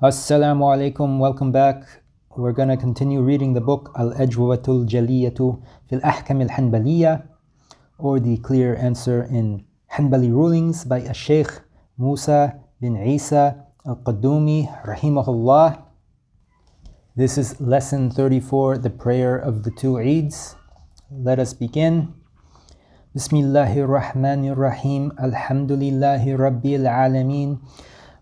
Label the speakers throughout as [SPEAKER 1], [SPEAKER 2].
[SPEAKER 1] Assalamu alaikum, welcome back. We're going to continue reading the book al-Ajwabah al-Jaliyah fi al-Ahkam al-Hanbaliya, or the clear answer in Hanbali Rulings by Shaykh Musa bin Issa al-Qaddoomi rahimahullah. This is lesson 34, the prayer of the two Eids. Let us begin. Bismillahir Rahmanir Rahim. Alhamdulillahi Rabbil Alameen.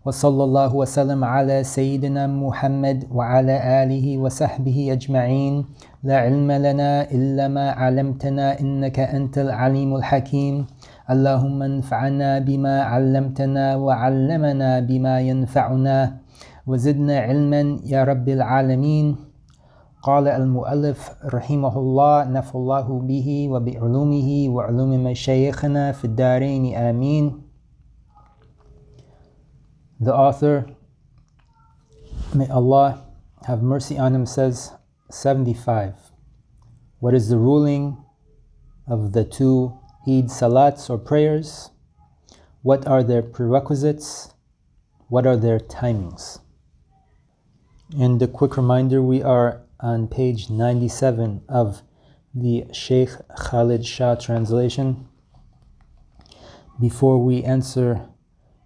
[SPEAKER 1] وصلى الله وسلم على سيدنا محمد وعلى آله وصحبه أجمعين. لا علم لنا إلا ما علمتنا إنك أنت العليم الحكيم. اللهم انفعنا بما علمتنا وعلمنا بما ينفعنا وزدنا علما يا رب العالمين. قال المؤلف رحمه الله نفع الله به وبعلومه وعلوم مشايخنا في الدارين آمين. The author, may Allah have mercy on him, says 75. What is the ruling of the two Eid salats or prayers? What are their prerequisites? What are their timings? And a quick reminder, we are on page 97 of the Sheikh Khalid Shah translation. Before we answer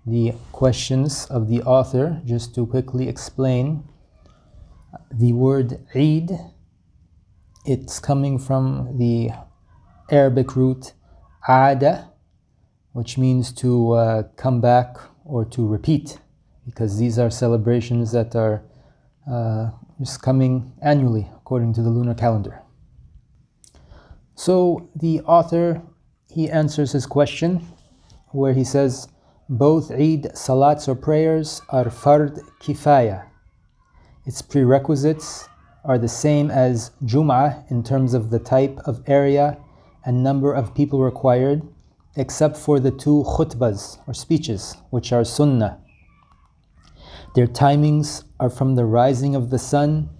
[SPEAKER 1] the questions of the author, just to quickly explain the word Eid. It's coming from the Arabic root Aada, which means to come back or to repeat, because these are celebrations that are just coming annually according to the lunar calendar. So the author, he answers his question where he says, both Eid salats or prayers are fard kifaya. Its prerequisites are the same as Jum'ah in terms of the type of area and number of people required, except for the two khutbahs or speeches, which are sunnah. Their timings are from the rising of the sun,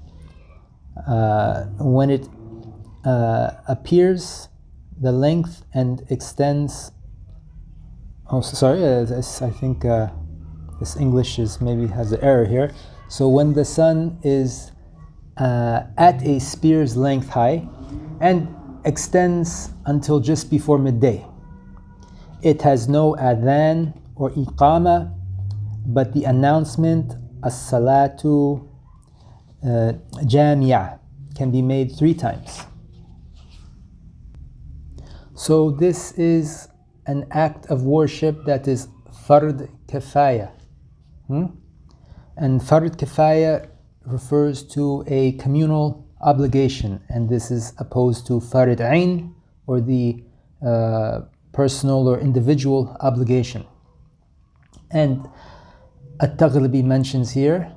[SPEAKER 1] when it appears, the length, and extends. Oh, sorry, I think this English maybe has an error here. So when the sun is at a spear's length high and extends until just before midday. It has no adhan or iqama, but the announcement, as-salatu jami'ah, can be made 3 times. So this is an act of worship that is fard kifaya. And fard kifaya refers to a communal obligation, and this is opposed to fard ain, or the personal or individual obligation. And a-Taghlabi mentions here,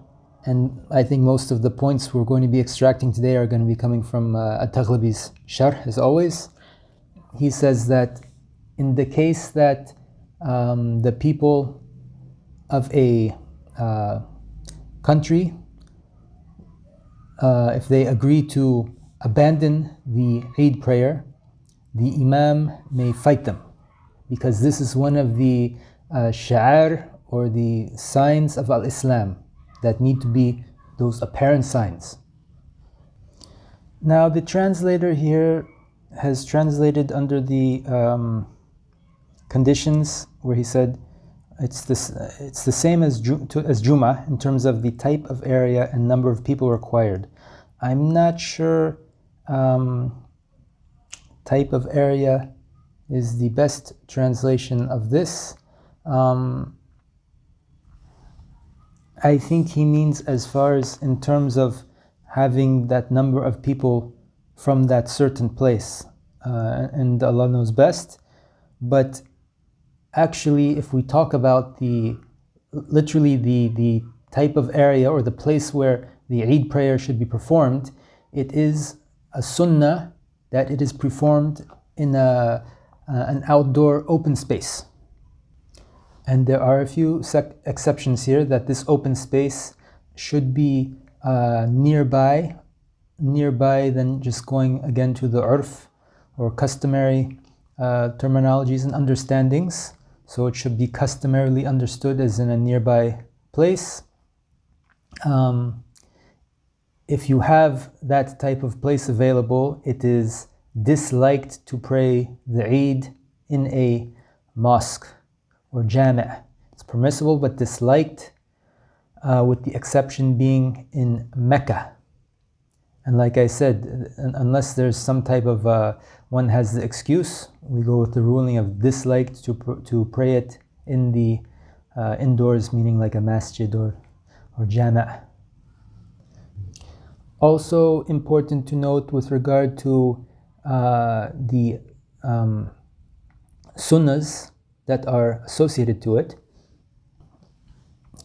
[SPEAKER 1] and I think most of the points we're going to be extracting today are going to be coming from a-Taghlabi's Sharh, as always. He says that in the case that the people of a country, if they agree to abandon the Eid prayer, the Imam may fight them, because this is one of the sha'ar or the signs of al-Islam that need to be those apparent signs. Now the translator here has translated under the conditions where he said it's the same as Jum'ah in terms of the type of area and number of people required. I'm not sure type of area is the best translation of this. I think he means as far as in terms of having that number of people from that certain place, and Allah knows best. But actually, if we talk about literally the type of area or the place where the Eid prayer should be performed, it is a sunnah that it is performed in an outdoor open space. And there are a few exceptions here, that this open space should be nearby than just going again to the urf or customary terminologies and understandings. So it should be customarily understood as in a nearby place. if you have that type of place available, it is disliked to pray the Eid in a mosque or jami'. It's permissible but disliked, with the exception being in Mecca. And like I said, unless there's some type of, one has the excuse, we go with the ruling of disliked to pray it in the indoors, meaning like a masjid or jami'. Also important to note with regard to the sunnahs that are associated to it,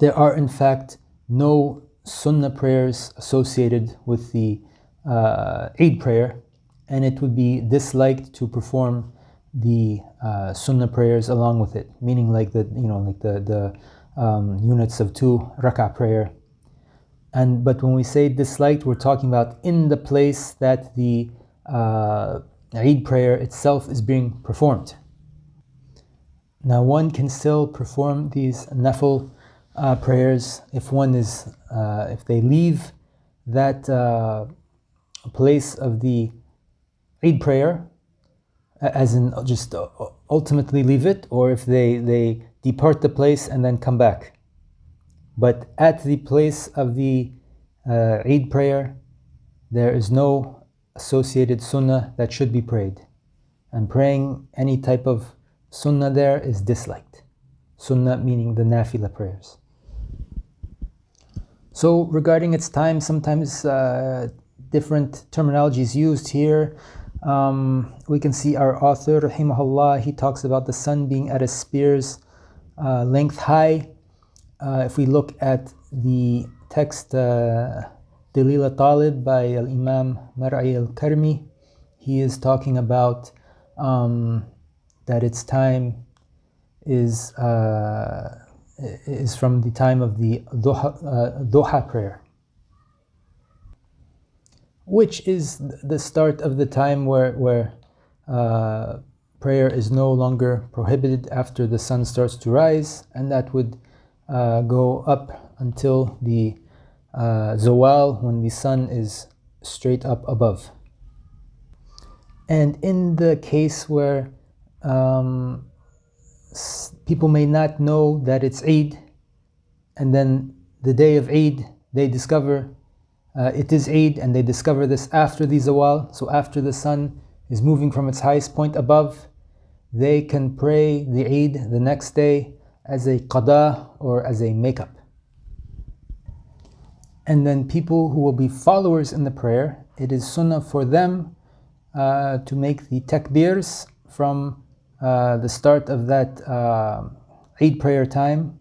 [SPEAKER 1] there are in fact no sunnah prayers associated with the Eid prayer, and it would be disliked to perform the sunnah prayers along with it, meaning like the units of 2 rak'ah prayer. But when we say disliked, we're talking about in the place that the Eid prayer itself is being performed. Now one can still perform these nafil prayers if one is, if they leave that place of the Eid prayer, as in just ultimately leave it, or if they depart the place and then come back. But at the place of the Eid prayer, there is no associated sunnah that should be prayed. And praying any type of sunnah there is disliked. Sunnah meaning the nafila prayers. So regarding its time, sometimes different terminology is used here. We can see our author, rahimahullah, he talks about the sun being at a spear's length high. If we look at the text Daleel a-Talib by al-Imam Mar'i al-Karmi, he is talking about that its time is from the time of the duha prayer, which is the start of the time where prayer is no longer prohibited after the sun starts to rise, and that would go up until the zawal, when the sun is straight up above. And in the case where people may not know that it's Eid, and then the day of Eid they discover it is Eid, and they discover this after the zawal, so after the sun is moving from its highest point above, they can pray the Eid the next day as a qada or as a makeup. And then people who will be followers in the prayer, it is sunnah for them to make the takbirs from the start of that Eid prayer time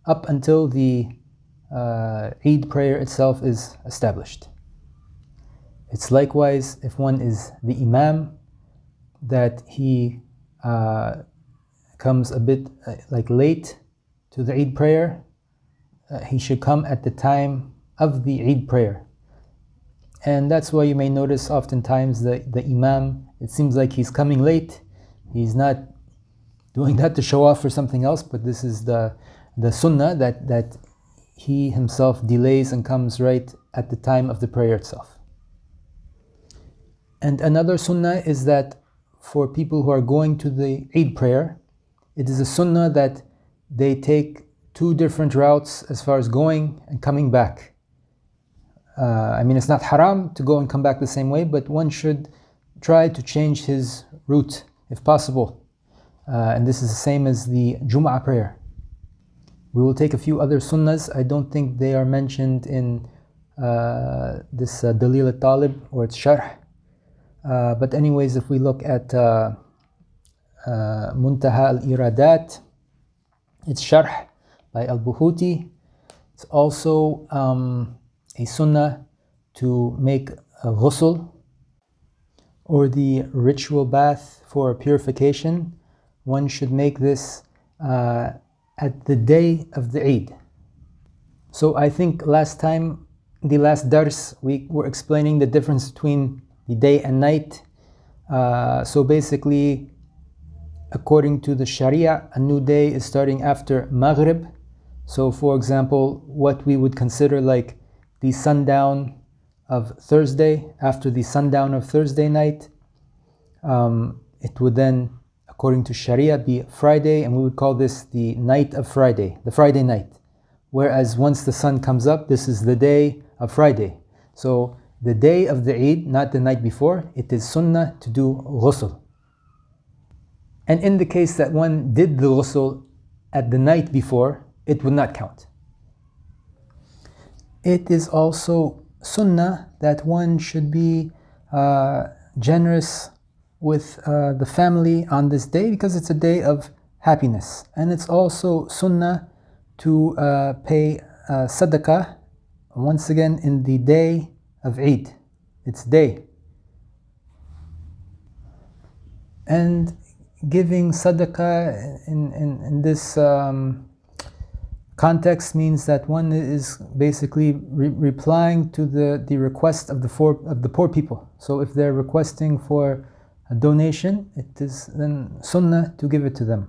[SPEAKER 1] up until the Eid prayer itself is established. It's likewise if one is the imam, that he comes a bit late to the Eid prayer, he should come at the time of the Eid prayer. And that's why you may notice oftentimes the imam, it seems like he's coming late. He's not doing that to show off for something else, but this is the sunnah that he himself delays and comes right at the time of the prayer itself. And another sunnah is that for people who are going to the Eid prayer, it is a sunnah that they take 2 different routes as far as going and coming back. It's not haram to go and come back the same way, but one should try to change his route if possible. And this is the same as the Jum'ah prayer. We will take a few other sunnahs. I don't think they are mentioned in this Daleel a-Talib or its Sharh. But anyways, if we look at Muntaha al-Iradat, its Sharh by al-Buhooti, it's also a sunnah to make a ghusl, or the ritual bath for purification. One should make this at the day of the Eid. So I think last time, the last dars, we were explaining the difference between the day and night. So basically, according to the Sharia, a new day is starting after Maghrib. So for example, what we would consider like the sundown of Thursday, after the sundown of Thursday night, it would then, according to Sharia, be Friday, and we would call this the night of Friday, the Friday night. Whereas once the sun comes up, this is the day of Friday. So the day of the Eid, not the night before, it is sunnah to do ghusl. And in the case that one did the ghusl at the night before, it would not count. It is also sunnah that one should be generous with the family on this day, because it's a day of happiness. And it's also sunnah to pay sadaqah, once again in the day of Eid. It's day. And giving sadaqah in this context means that one is basically replying to the request of the poor people. So if they're requesting for a donation, it is then sunnah to give it to them.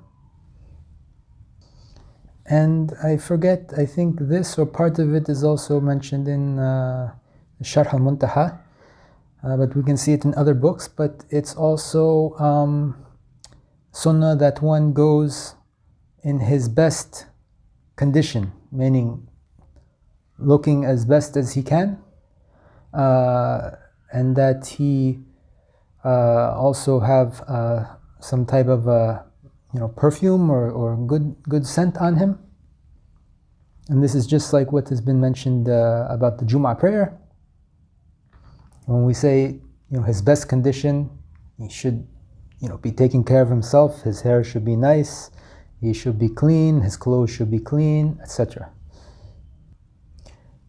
[SPEAKER 1] And I forget, I think this or part of it is also mentioned in Sharh al-Muntaha, but we can see it in other books. But it's also sunnah that one goes in his best condition, meaning looking as best as he can, and that he also have some type of perfume or good scent on him. And this is just like what has been mentioned about the Jum'ah prayer. When we say his best condition, he should be taking care of himself. His hair should be nice, he should be clean, his clothes should be clean, etc.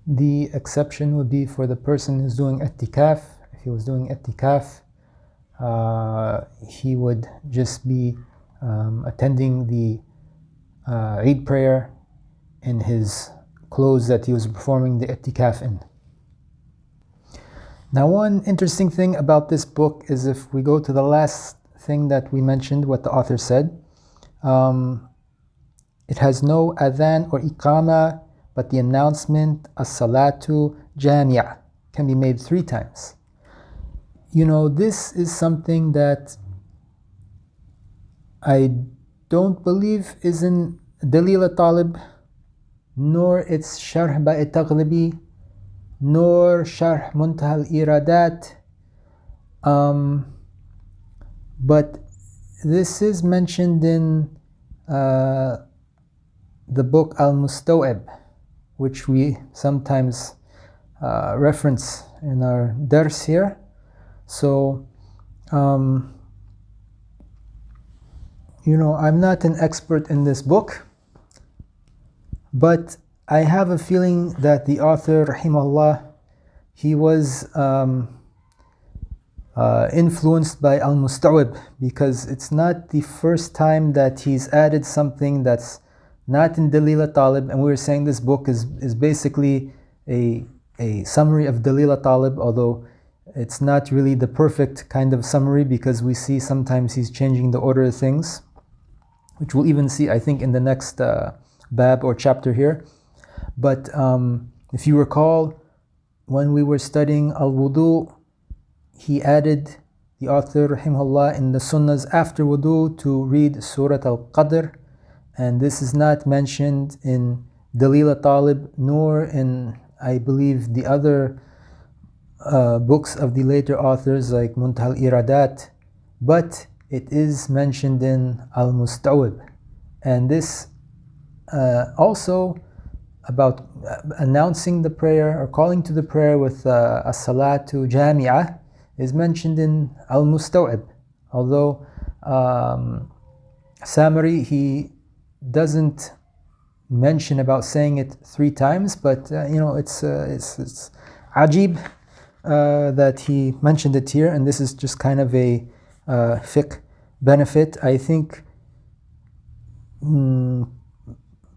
[SPEAKER 1] The exception would be for the person who's doing i'tikaf. If he was doing i'tikaf, he would just be attending the Eid prayer in his clothes that he was performing the i'tikaf in. Now, one interesting thing about this book is, if we go to the last thing that we mentioned, what the author said, it has no adhan or iqama, but the announcement as-salatu jami'a can be made 3 times. This is something that I don't believe is in Daleel a-Talib, nor its Sharh by a-Taghlabi, nor Sharh Muntaha al-Iradat, but this is mentioned in the book al-Mustaw'ib, which we sometimes reference in our dars here. So I'm not an expert in this book, but I have a feeling that the author, rahimahullah, he was influenced by al-Mustaw'ib, because it's not the first time that he's added something that's not in Daleel a-Talib. And we were saying this book is basically a summary of Daleel a-Talib, although it's not really the perfect kind of summary, because we see sometimes he's changing the order of things, which we'll even see, I think, in the next bab or chapter here. But if you recall, when we were studying al-wudu, he added, the author rahimahullah, in the sunnahs after wudu to read Surah al-Qadr, and this is not mentioned in Daleel a-Talib, nor in, I believe, the other books of the later authors like Muntaha al-Iradat, but it is mentioned in al-Mustaw'ib. And this also about announcing the prayer or calling to the prayer with as-salatu jami'ah is mentioned in al-Mustaw'ib, although Samari, he doesn't mention about saying it 3 times, but it's ajib that he mentioned it here, and this is just kind of a fiqh benefit. I think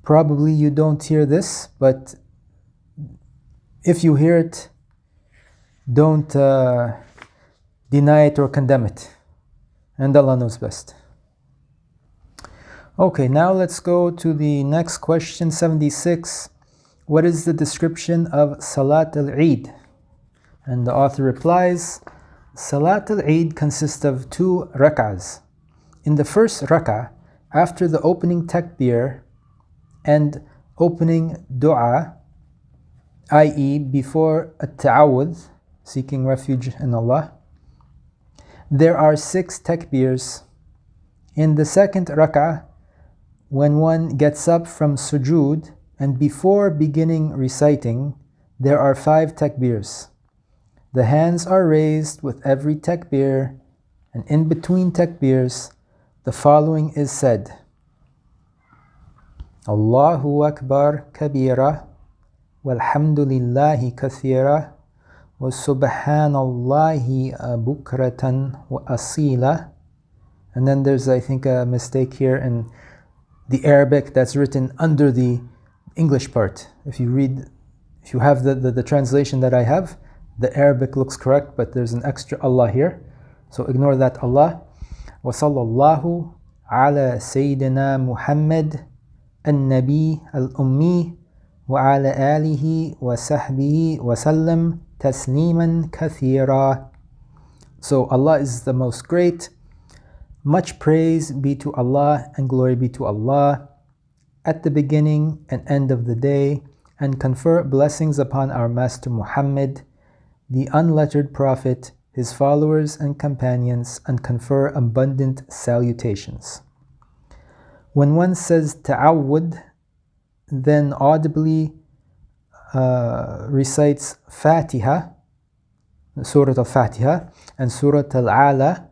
[SPEAKER 1] probably you don't hear this, but if you hear it, don't deny it or condemn it, and Allah knows best. Okay, now let's go to the next question, 76. What is the description of Salat al-Eid? And the author replies, Salat al-Eid consists of 2 rak'ahs. In the first rak'ah, after the opening takbir and opening dua, i.e. before at-ta'awudh, seeking refuge in Allah, there are 6 takbirs. In the second rak'ah, when one gets up from sujood and before beginning reciting, there are 5 takbirs. The hands are raised with every takbir, and in between takbirs, the following is said: Allahu Akbar kabira, walhamdulillahi kathira, wa subhanallahi bukratan wa asila. And then there's, I think, a mistake here in the Arabic that's written under the English part. If you have the translation that I have, the Arabic looks correct, but there's an extra Allah here. So ignore that Allah. Wa sallallahu ala Sayyidina Muhammad al-Nabi al-Ummi wa ala alihi wa sahbihi wa sallam tasliman kathira. So Allah is the most great. Much praise be to Allah and glory be to Allah at the beginning and end of the day, and confer blessings upon our Master Muhammad, the unlettered Prophet, his followers and companions, and confer abundant salutations. When one says ta'awud, then audibly recites Fatiha, Surah al-Fatiha, and Surah al-Ala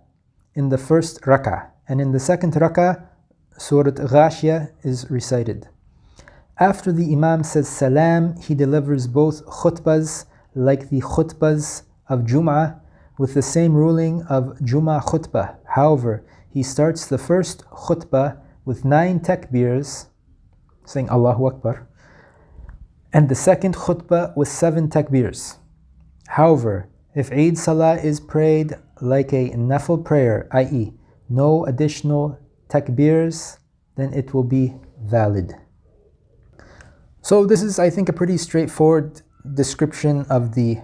[SPEAKER 1] in the first rak'ah, and in the second rak'ah, Surah Ghashiyah is recited. After the Imam says Salam, he delivers both khutbahs like the khutbahs of Jum'ah with the same ruling of Jum'ah khutbah. However, he starts the first khutbah with 9 takbirs, saying Allahu Akbar, and the second khutbah with 7 takbirs. However, if Eid Salah is prayed like a nafil prayer, i.e. no additional takbirs, then it will be valid. So this is, I think, a pretty straightforward description of the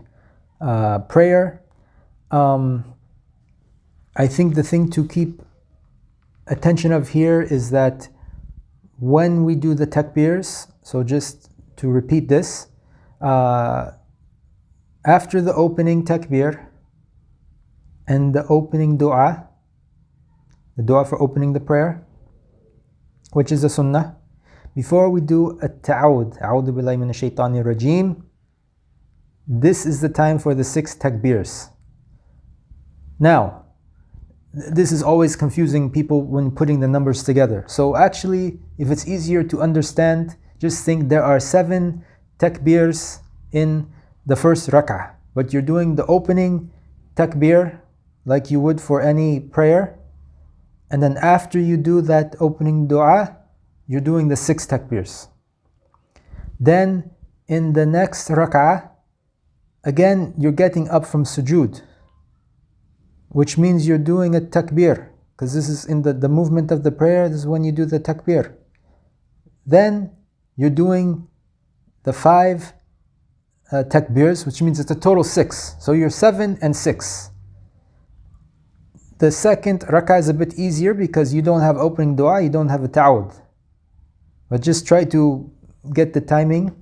[SPEAKER 1] prayer. I think the thing to keep attention of here is that when we do the takbirs, so just to repeat this, after the opening takbir and the opening dua, the dua for opening the prayer, which is a sunnah, before we do at-ta'awud, a'udhu billahi minash shaitanir rajim, this is the time for the 6 takbirs. Now, this is always confusing people when putting the numbers together. So actually, if it's easier to understand, just think there are 7 takbirs in the first rak'ah, but you're doing the opening takbir like you would for any prayer, and then after you do that opening dua, you're doing the 6 takbirs. Then in the next rak'ah, again you're getting up from sujood, which means you're doing a takbir, because this is in the movement of the prayer, this is when you do the takbir. Then you're doing the 5 takbirs, which means it's a total 6. So you're 7 and 6. The second rak'ah is a bit easier because you don't have opening dua, you don't have a ta'awud. But just try to get the timing.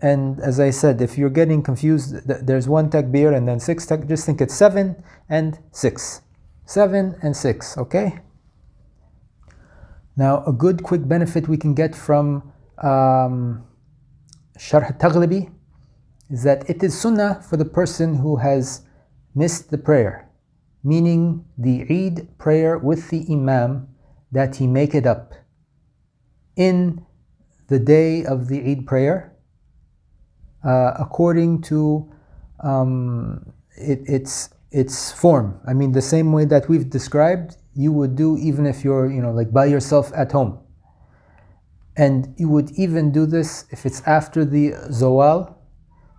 [SPEAKER 1] And as I said, if you're getting confused, there's 1 takbir and then 6 takbir, just think it's 7 and 6. 7 and 6, okay? Now, a good quick benefit we can get from Sharh al-Taghlabi is that it is sunnah for the person who has missed the prayer, meaning the Eid prayer with the Imam, that he make it up in the day of the Eid prayer, according to its form. I mean, the same way that we've described, you would do even if you're, like by yourself at home. And you would even do this if it's after the zawal,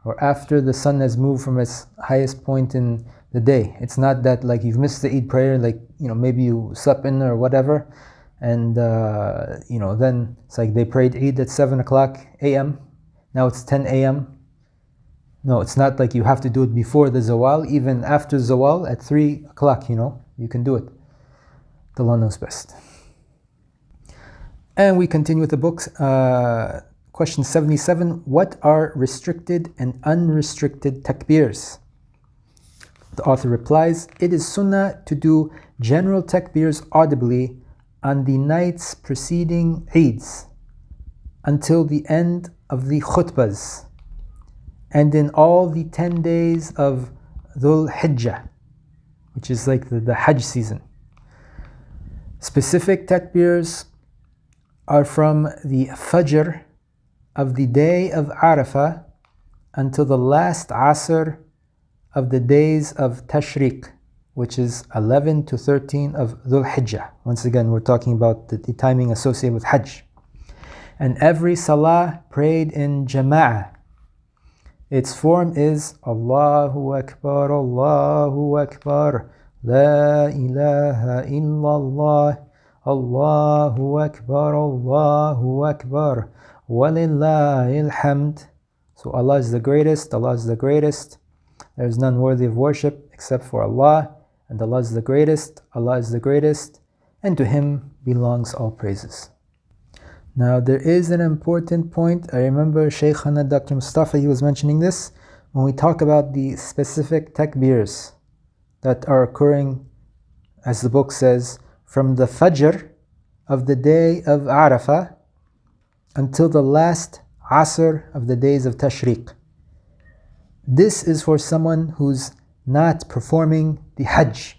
[SPEAKER 1] or after the sun has moved from its highest point in the day. It's not that like you've missed the Eid prayer, like maybe you slept in or whatever, and then it's like they prayed Eid at 7 o'clock a.m. Now it's 10 a.m. No, it's not like you have to do it before the Zawal. Even after Zawal at 3 o'clock, you can do it. Allah knows best. And we continue with the book. Question 77. What are restricted and unrestricted takbirs? The author replies, it is sunnah to do general takbirs audibly on the nights preceding Eids until the end of the khutbahs and in all the 10 days of Dhul Hijjah, which is like the Hajj season. Specific takbirs are from the Fajr of the day of Arafah until the last Asr of the days of Tashriq, which is 11 to 13 of Dhul Hijjah. Once again, we're talking about the timing associated with Hajj. And every Salah prayed in Jama'ah. Its form is Allahu Akbar, Allahu Akbar, La ilaha illallah, Allahu Akbar, Allahu Akbar, Walillahil hamd. So Allah is the greatest, Allah is the greatest. There is none worthy of worship except for Allah, and Allah is the greatest, Allah is the greatest, and to Him belongs all praises. Now there is an important point. I remember Shaykhana Dr. Mustafa, he was mentioning this. When we talk about the specific takbirs that are occurring, as the book says, from the Fajr of the day of Arafah until the last Asr of the days of Tashriq. This is for someone who's not performing the Hajj.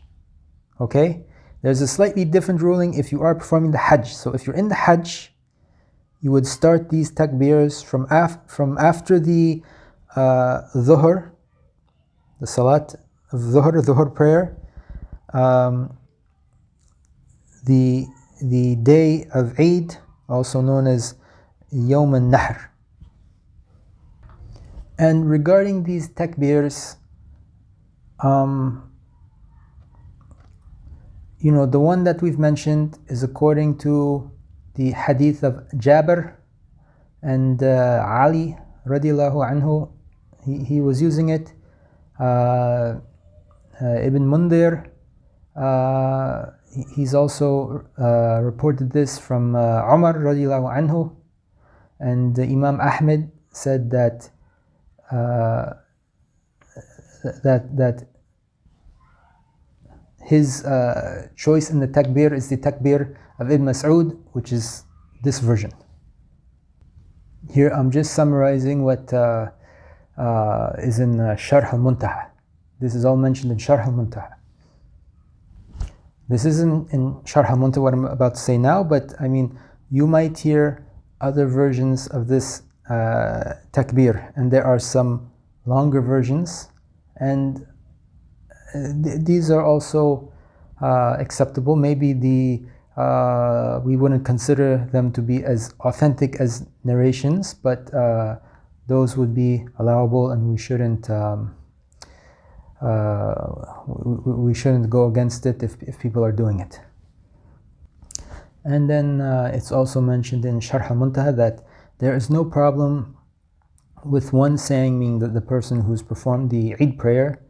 [SPEAKER 1] Okay? There's a slightly different ruling if you are performing the Hajj. So if you're in the Hajj, you would start these takbirs from after the Dhuhr, the Salat of Dhuhr prayer, the day of Eid, also known as Yawm al-Nahr. And regarding these takbirs, the one that we've mentioned is according to the hadith of Jabir and Ali radiallahu anhu. He was using it. Ibn Mundhir, he's also reported this from Umar radiallahu anhu. And Imam Ahmed said that his choice in the takbir is the takbir of Ibn Mas'ud, which is this version. Here I'm just summarizing what is in Sharh al-Muntaha. This is all mentioned in Sharh al-Muntaha. This isn't in Sharh al-Muntaha what I'm about to say now, but I mean, you might hear other versions of this takbir, and there are some longer versions, and these are also acceptable. Maybe we wouldn't consider them to be as authentic as narrations, but those would be allowable, and we shouldn't go against it if people are doing it. And then it's also mentioned in Sharh al-Muntaha that there is no problem with one saying, meaning the person who's performed the Eid prayer,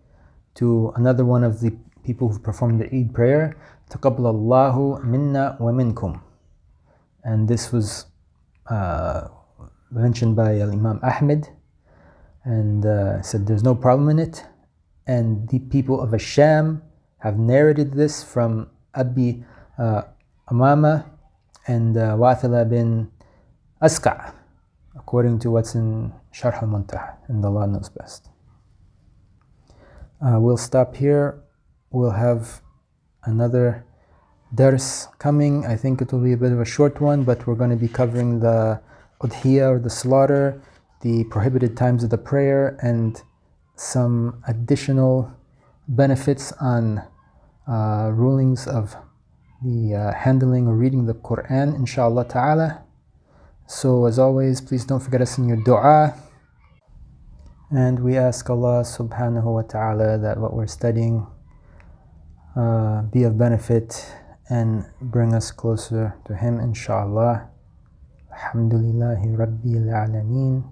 [SPEAKER 1] to another one of the people who performed the Eid prayer, Taqabbalallahu minna wa minkum. And this was mentioned by Imam Ahmed, and said there's no problem in it. And the people of Asham have narrated this from Abi Amama and Wathila bin Asqa, according to what's in Sharh al-Muntaha, and Allah knows best. We'll stop here. We'll have another dars coming. I think it will be a bit of a short one, but we're going to be covering the udhiyah, or the slaughter, the prohibited times of the prayer, and some additional benefits on rulings of the handling or reading the Quran, inshallah ta'ala. So as always, please don't forget us in your dua. And we ask Allah subhanahu wa ta'ala that what we're studying be of benefit and bring us closer to Him, inshallah. Alhamdulillahi Rabbil Alameen.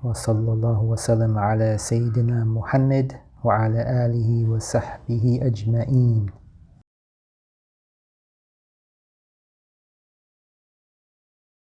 [SPEAKER 1] Wa sallallahu wa sallam ala Sayyidina Muhammad wa ala alihi wa sahbihi ajma'een.